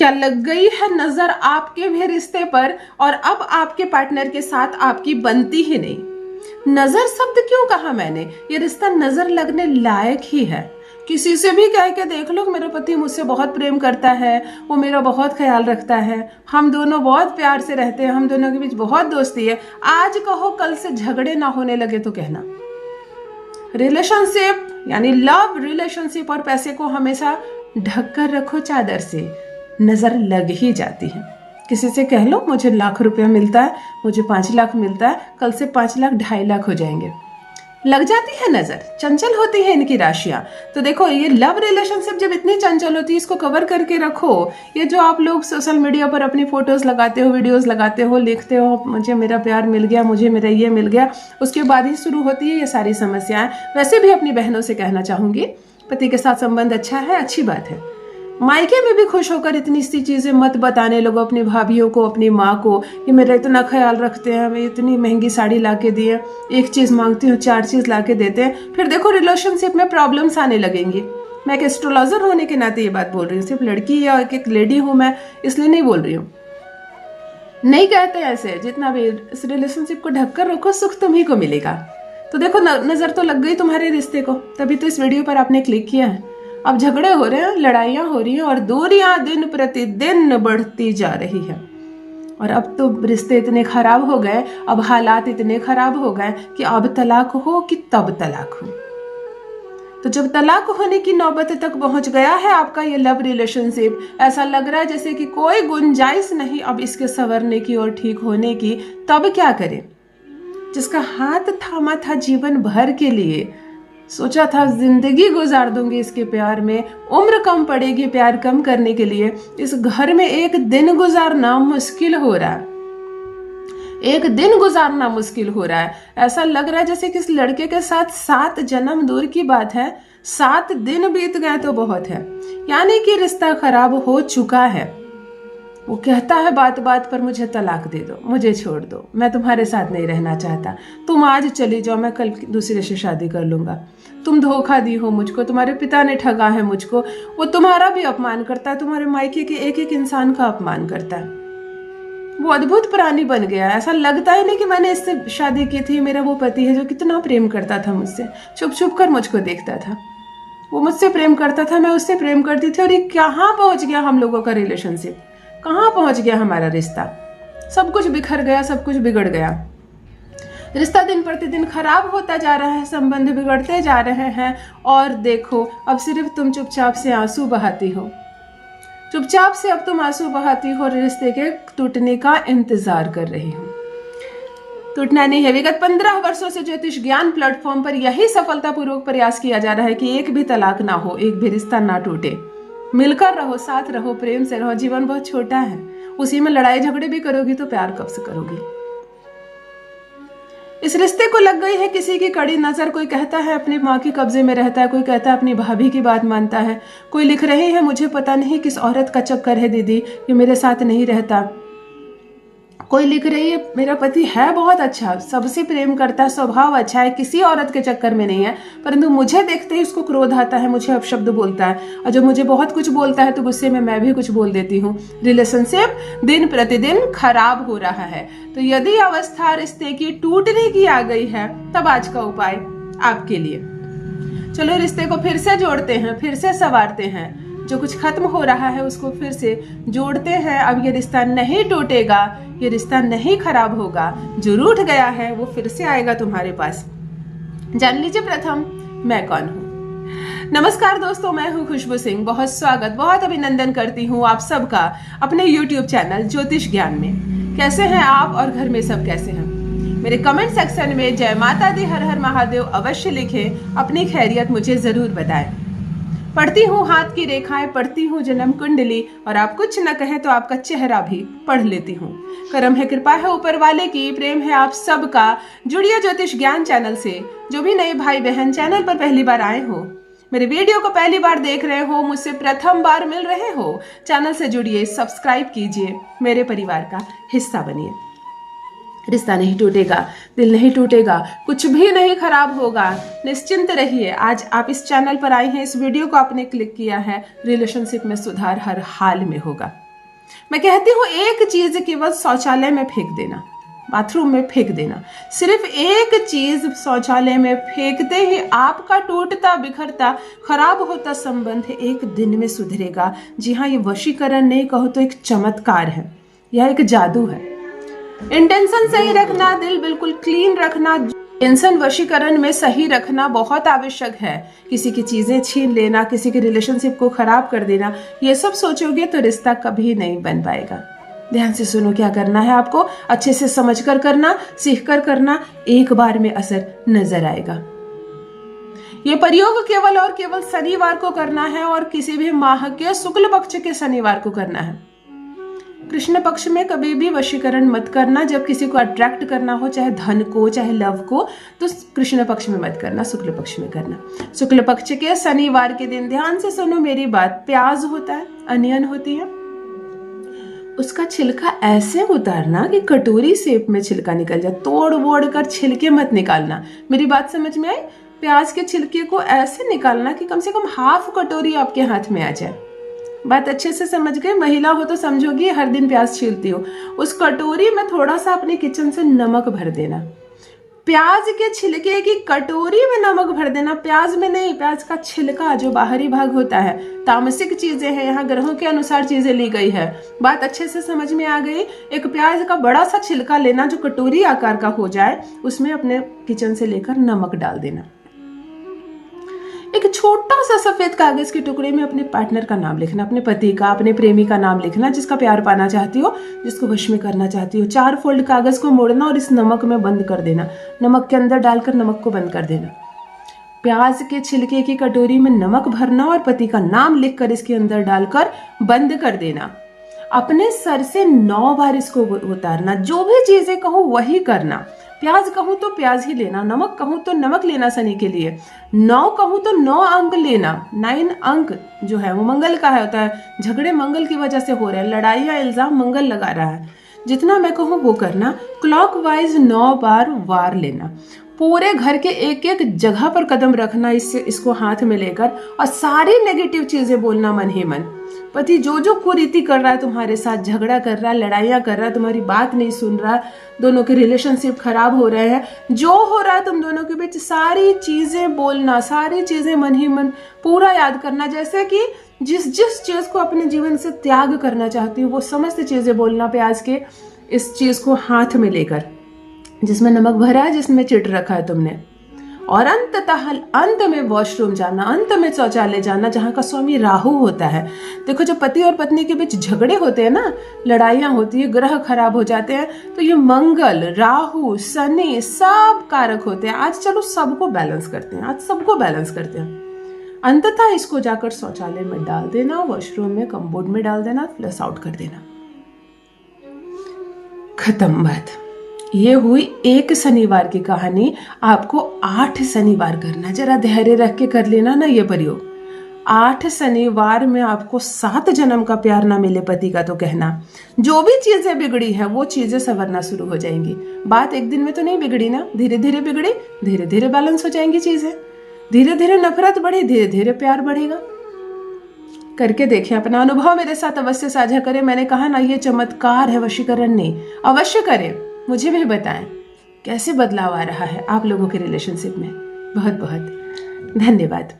क्या लग गई है नजर आपके भी रिश्ते पर और अब आपके पार्टनर के साथ आपकी बनती ही नहीं? नजर शब्द क्यों कहा मैंने? ये रिश्ता नजर लगने लायक ही है। किसी से भी कह के देख लो मेरा पति मुझसे बहुत प्रेम करता है, वो मेरा बहुत ख्याल रखता है, हम दोनों बहुत प्यार से रहते हैं, हम दोनों के बीच बहुत दोस्ती है। आज कहो कल से झगड़े ना होने लगे तो कहना। रिलेशनशिप यानी लव रिलेशनशिप और पैसे को हमेशा ढक कर रखो चादर से, नजर लग ही जाती है। किसी से कह लो मुझे ₹1,00,000 मिलता है, मुझे 5 लाख मिलता है, कल से 5 लाख 2.5 लाख हो जाएंगे। लग जाती है नजर, चंचल होती है इनकी राशियां। तो देखो ये लव रिलेशनशिप जब इतनी चंचल होती है, इसको कवर करके रखो। ये जो आप लोग सोशल मीडिया पर अपनी फोटोज लगाते हो, वीडियोस लगाते हो, लिखते हो मुझे मेरा प्यार मिल गया, मुझे मेरा ये मिल गया, उसके बाद ही शुरू होती है ये सारी समस्याएं। वैसे भी अपनी बहनों से कहना चाहूंगी, पति के साथ संबंध अच्छा है, अच्छी बात है। मायके में भी खुश होकर इतनी सी चीजें मत बताने लोगों अपनी भाभियों को, अपनी माँ को कि मेरा इतना ख्याल रखते हैं, हमें इतनी महंगी साड़ी ला के दिए, एक चीज मांगती हूँ 4 चीज ला के देते हैं। फिर देखो रिलेशनशिप में प्रॉब्लम्स आने लगेंगी। मैं एक एस्ट्रोलॉजर होने के नाते ये बात बोल रही हूँ, सिर्फ लड़की या एक लेडी हूँ मैं इसलिए नहीं बोल रही हूँ। नहीं कहते ऐसे, जितना भी इस रिलेशनशिप को ढक कर रखो, सुख तुम्ही को मिलेगा। तो देखो नजर तो लग गई तुम्हारे रिश्ते को, तभी तो इस वीडियो पर आपने क्लिक किया है। अब झगड़े हो रहे हैं, लड़ाइयां हो रही हैं और दूरियां दिन प्रतिदिन बढ़ती जा रही है। और अब तो रिश्ते इतने खराब हो गए, अब हालात इतने खराब हो गए कि अब तलाक हो कि तब तलाक हो। तो जब तलाक होने की नौबत तक पहुंच गया है आपका ये लव रिलेशनशिप, ऐसा लग रहा है जैसे कि कोई गुंजाइश नहीं अब इसके संवरने की और ठीक होने की, तब क्या करें? जिसका हाथ थामा था जीवन भर के लिए, सोचा था जिंदगी गुजार दूंगी इसके प्यार में, उम्र कम पड़ेगी प्यार कम करने के लिए, इस घर में एक दिन गुजारना मुश्किल हो रहा है। एक दिन गुजारना मुश्किल हो रहा है। ऐसा लग रहा है जैसे कि इस लड़के के साथ 7 जन्म दूर की बात है, 7 दिन बीत गए तो बहुत है। यानी कि रिश्ता खराब हो चुका है। वो कहता है बात बात पर मुझे तलाक दे दो, मुझे छोड़ दो, मैं तुम्हारे साथ नहीं रहना चाहता, तुम आज चली जाओ, मैं कल दूसरे से शादी कर लूंगा, तुम धोखा दी हो मुझको, तुम्हारे पिता ने ठगा है मुझको। वो तुम्हारा भी अपमान करता है, तुम्हारे मायके के एक एक इंसान का अपमान करता है। वो अद्भुत प्राणी बन गया। ऐसा लगता ही नहीं कि मैंने इससे शादी की थी। मेरा वो पति है जो कितना प्रेम करता था मुझसे, छुप छुप कर मुझको देखता था, वो मुझसे प्रेम करता था, मैं उससे प्रेम करती थी। और ये कहाँ पहुंच गया हम लोगों का रिलेशनशिप, कहाँ पहुंच गया हमारा रिश्ता? सब कुछ बिखर गया, सब कुछ बिगड़ गया। रिश्ता दिन प्रतिदिन खराब होता जा रहा है, संबंध बिगड़ते जा रहे हैं। और देखो अब सिर्फ तुम चुपचाप से आंसू बहाती हो, चुपचाप से अब तुम आंसू बहाती हो, रिश्ते के टूटने का इंतजार कर रही हो। टूटना नहीं है। विगत 15 वर्षों से ज्योतिष ज्ञान प्लेटफॉर्म पर यही सफलतापूर्वक प्रयास किया जा रहा है कि एक भी तलाक ना हो, एक भी रिश्ता ना टूटे। मिलकर रहो, साथ रहो, प्रेम से रहो। जीवन बहुत छोटा है, उसी में लड़ाई झगड़े भी करोगी तो प्यार कब से करोगी? इस रिश्ते को लग गई है किसी की कड़ी नजर। कोई कहता है अपनी माँ के कब्जे में रहता है, कोई कहता है अपनी भाभी की बात मानता है, कोई लिख रही है मुझे पता नहीं किस औरत का चक्कर है दीदी, ये मेरे साथ नहीं रहता। कोई लिख रही है मेरा पति है बहुत अच्छा, सबसे प्रेम करता है, स्वभाव अच्छा है, किसी औरत के चक्कर में नहीं है, परंतु मुझे देखते ही उसको क्रोध आता है, मुझे अपशब्द बोलता है, और जब मुझे बहुत कुछ बोलता है तो गुस्से में मैं भी कुछ बोल देती हूँ। रिलेशनशिप दिन प्रतिदिन खराब हो रहा है। तो यदि अवस्था रिश्ते की टूटने की आ गई है, तब आज का उपाय आपके लिए। चलो रिश्ते को फिर से जोड़ते हैं, फिर से संवारते हैं। जो कुछ खत्म हो रहा है उसको फिर से जोड़ते हैं। अब ये रिश्ता नहीं टूटेगा, ये रिश्ता नहीं खराब होगा। जो रूठ गया है वो फिर से आएगा तुम्हारे पास। जान लीजिए प्रथम मैं कौन हूँ। नमस्कार दोस्तों, मैं हूँ खुशबू सिंह। बहुत स्वागत, बहुत अभिनंदन करती हूँ आप सबका अपने YouTube चैनल ज्योतिष ज्ञान में। कैसे हैं आप और घर में सब कैसे हैं? मेरे कमेंट सेक्शन में जय माता दी, हर हर महादेव अवश्य लिखें, अपनी खैरियत मुझे जरूर बताएं। पढ़ती हूँ हाथ की रेखाएं, पढ़ती हूँ जन्म कुंडली, और आप कुछ न कहें तो आपका चेहरा भी पढ़ लेती हूँ। करम है, कृपा है ऊपर वाले की, प्रेम है आप सबका। जुड़िए ज्योतिष ज्ञान चैनल से। जो भी नए भाई बहन चैनल पर पहली बार आए हो, मेरे वीडियो को पहली बार देख रहे हो, मुझसे प्रथम बार मिल रहे हो, चैनल से जुड़िए, सब्सक्राइब कीजिए, मेरे परिवार का हिस्सा बनिए। रिश्ता नहीं टूटेगा, दिल नहीं टूटेगा, कुछ भी नहीं खराब होगा, निश्चिंत रहिए। आज आप इस चैनल पर आए हैं, इस वीडियो को आपने क्लिक किया है, रिलेशनशिप में सुधार हर हाल में होगा। मैं कहती हूँ एक चीज केवल शौचालय में फेंक देना, बाथरूम में फेंक देना, सिर्फ एक चीज शौचालय में फेंकते ही आपका टूटता बिखरता खराब होता संबंध एक दिन में सुधरेगा। जी हाँ, ये वशीकरण नहीं कहो तो एक चमत्कार है, यह एक जादू है। इंटेंशन सही रखना, दिल बिल्कुल क्लीन रखना, टेंशन वशीकरण में सही रखना बहुत आवश्यक है। किसी की चीजें छीन लेना, किसी के रिलेशनशिप को खराब कर देना, ये सब सोचोगे तो रिश्ता कभी नहीं बन पाएगा। ध्यान से सुनो क्या करना है आपको, अच्छे से समझ कर करना, सीख कर करना, एक बार में असर नजर आएगा। ये प्रयोग केवल और केवल शनिवार को करना है और किसी भी माह के शुक्ल पक्ष के शनिवार को करना है। कृष्ण पक्ष में कभी भी वशीकरण मत करना। जब किसी को अट्रैक्ट करना हो, चाहे धन को चाहे लव को, तो कृष्ण पक्ष में मत करना, शुक्ल पक्ष में करना। शुक्ल पक्ष के शनिवार के दिन ध्यान से सुनो मेरी बात, प्याज होता है, अनियन होती है, उसका छिलका ऐसे उतारना कि कटोरी शेप में छिलका निकल जाए, तोड़ वोड़ कर छिलके मत निकालना। मेरी बात समझ में आई? प्याज के छिलके को ऐसे निकालना कि कम से कम हाफ कटोरी आपके हाथ में आ जाए। बात अच्छे से समझ गए? महिला हो तो समझोगी, हर दिन प्याज छीलती हो, उस कटोरी में थोड़ा सा अपने किचन से नमक भर देना। प्याज के छिलके की कटोरी में नमक भर देना, प्याज में नहीं, प्याज का छिलका जो बाहरी भाग होता है। तामसिक चीजें हैं, यहाँ ग्रहों के अनुसार चीजें ली गई है। बात अच्छे से समझ में आ गई? एक प्याज का बड़ा सा छिलका लेना जो कटोरी आकार का हो जाए, उसमें अपने किचन से लेकर नमक डाल देना। एक छोटा सा सफेद कागज के टुकड़े में अपने पार्टनर का नाम लिखना, अपने पति का, अपने प्रेमी का नाम लिखना, जिसका प्यार पाना चाहती हो, जिसको वश में करना चाहती हो। 4 फोल्ड कागज को मोड़ना और इस नमक में बंद कर देना, नमक के अंदर डालकर नमक को बंद कर देना। प्याज के छिलके की कटोरी में नमक भरना और पति का नाम लिखकर इसके अंदर डालकर बंद कर देना। अपने सर से 9 बार इसको उतारना। जो भी चीजें कहूँ वही करना। प्याज कहूँ तो प्याज ही लेना, नमक कहूँ तो नमक लेना शनि के लिए, 9 कहूँ तो 9 अंक लेना। 9 अंक जो है वो मंगल का है होता है। झगड़े मंगल की वजह से हो रहे हैं, लड़ाई या इल्जाम मंगल लगा रहा है। जितना मैं कहूँ वो करना। क्लॉकवाइज 9 बार वार लेना। पूरे घर के एक एक जगह पर कदम रखना इसको हाथ में लेकर, और सारी नेगेटिव चीजें बोलना मन ही मन। पति जो जो कुरीति कर रहा है तुम्हारे साथ, झगड़ा कर रहा है, लड़ाइयाँ कर रहा है, तुम्हारी बात नहीं सुन रहा, दोनों के रिलेशनशिप खराब हो रहे हैं, जो हो रहा है तुम दोनों के बीच, सारी चीजें बोलना, सारी चीजें मन ही मन पूरा याद करना। जैसे कि जिस जिस चीज को अपने जीवन से त्याग करना चाहती हो वो समस्त चीजें बोलना। प्याज के इस चीज को हाथ में लेकर, जिसमें नमक भरा है, जिसमें चिट रखा है तुमने, और अंततः अंत में वॉशरूम जाना, अंत में शौचालय जाना, जहाँ का स्वामी राहु होता है। देखो जब पति और पत्नी के बीच झगड़े होते हैं ना, लड़ाइयाँ होती है, ग्रह खराब हो जाते हैं, तो ये मंगल, राहु, शनि सब कारक होते हैं। आज चलो सबको बैलेंस करते हैं, आज सबको बैलेंस करते हैं। अंततः इसको जाकर शौचालय में डाल देना, वॉशरूम में, कम्बोर्ड में डाल देना, फ्लश आउट कर देना, खत्म बात। ये हुई एक शनिवार की कहानी। आपको 8 शनिवार करना, जरा धैर्य रख के कर लेना ना ये प्रयोग। 8 शनिवार में आपको 7 जन्म का प्यार ना मिले पति का तो कहना। जो भी चीजें बिगड़ी है वो चीजें संवरना शुरू हो जाएंगी। बात एक दिन में तो नहीं बिगड़ी ना, धीरे धीरे बिगड़ी, धीरे धीरे बैलेंस हो जाएंगी चीजें। धीरे धीरे नफरत बढ़ी, धीरे धीरे प्यार बढ़ेगा। करके देखें, अपना अनुभव मेरे साथ अवश्य साझा करें। मैंने कहा ना ये चमत्कार है, वशीकरण नहीं। अवश्य करें, मुझे भी बताएं कैसे बदलाव आ रहा है आप लोगों के रिलेशनशिप में। बहुत बहुत धन्यवाद।